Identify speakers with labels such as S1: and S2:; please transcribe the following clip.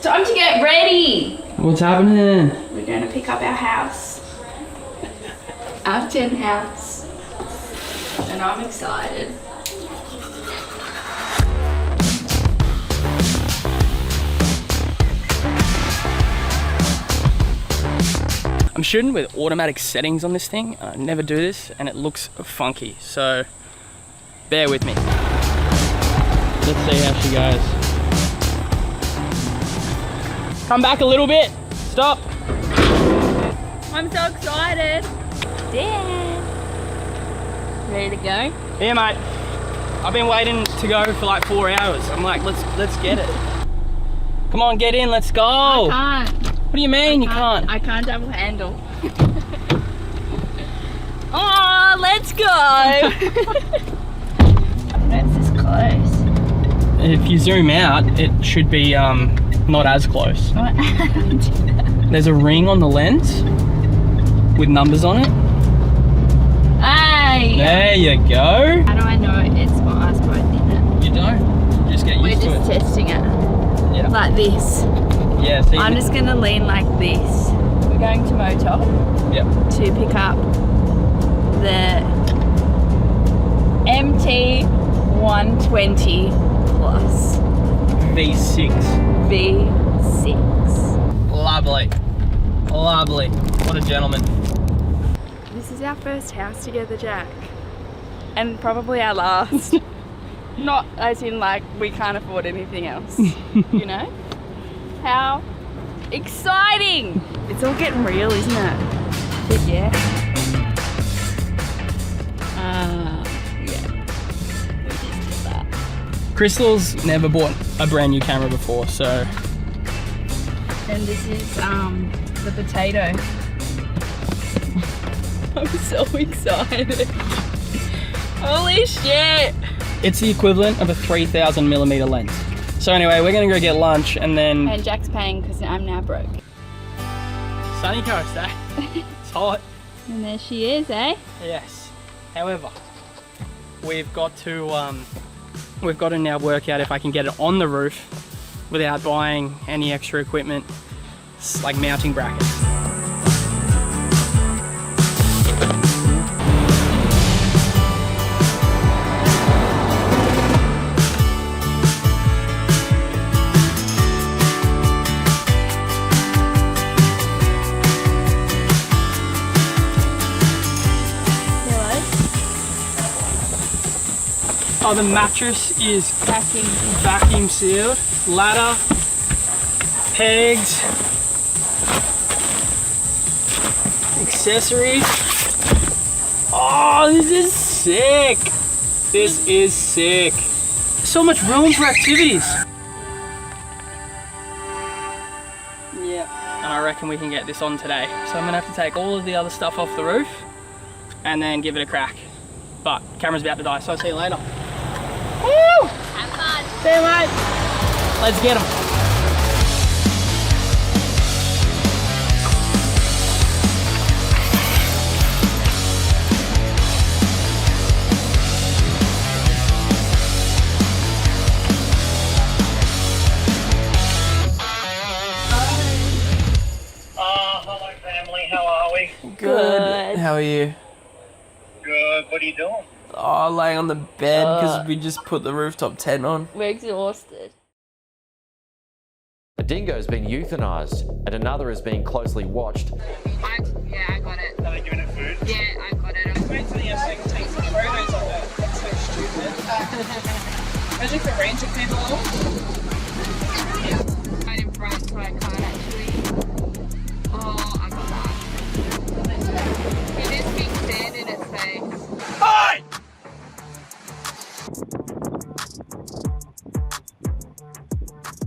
S1: Time to get ready.
S2: What's happening?
S1: We're going to pick up our house. Our 10 house. And I'm excited.
S2: I'm shooting with automatic settings on this thing. I never do this and it looks funky, so bear with me. Let's see how she goes. Come back a little bit. Stop.
S1: I'm so excited. Dad. Ready to go?
S2: Here, mate. I've been waiting to go for like 4 hours. I'm like, let's get it. Come on, get in, let's go.
S1: I can't.
S2: What do you mean you can't?
S1: I can't double handle. Oh, let's go. That's this close.
S2: If you zoom out, it should be not as close.
S1: What?
S2: There's a ring on the lens with numbers on it.
S1: Hey.
S2: There you go.
S1: How do I know it's for us both in it?
S2: You don't. You just get used to
S1: We're
S2: it.
S1: just testing it.
S2: Yeah.
S1: Like this.
S2: Yeah. See,
S1: I'm just gonna lean like this. We're going to Motop
S2: Yep.
S1: to pick up the MT120 Plus
S2: V6.
S1: V6.
S2: Lovely. Lovely. What a gentleman.
S1: This is our first house together, Jack. And probably our last. Not as in like we can't afford anything else. You know? How exciting! It's all getting real, isn't it? But yeah. Yeah. We just did that.
S2: Crystal's never bought a brand new camera before, so.
S1: And this is the potato. I'm so excited. Holy shit!
S2: It's the equivalent of a 3,000mm lens. So anyway, we're gonna go get lunch and then...
S1: And Jack's paying because I'm now broke.
S2: Sunny coast, eh? It's hot.
S1: And there she is, eh?
S2: Yes. However, we've got to now work out if I can get it on the roof without buying any extra equipment, like mounting brackets. Oh, the mattress is vacuum sealed. Ladder, pegs, accessories. Oh, this is sick. This is sick. So much room for activities. Yeah, and I reckon we can get this on today. So I'm gonna have to take all of the other stuff off the roof and then give it a crack. But camera's about to die, so I'll see you later. Woo!
S1: Have fun.
S2: See you, mate. Let's get them.
S3: Hello family, how are we?
S1: Good.
S2: How are you?
S3: Good, what are you doing?
S2: Oh, laying on the bed because we just put the rooftop tent on.
S1: We're exhausted.
S4: A dingo has been euthanized and another is being closely watched.
S1: I got it.
S3: Are they giving it food?
S1: Yeah, I got it.
S5: Wait till you have to take some photos of it. That's so stupid. Imagine if a ranger came along.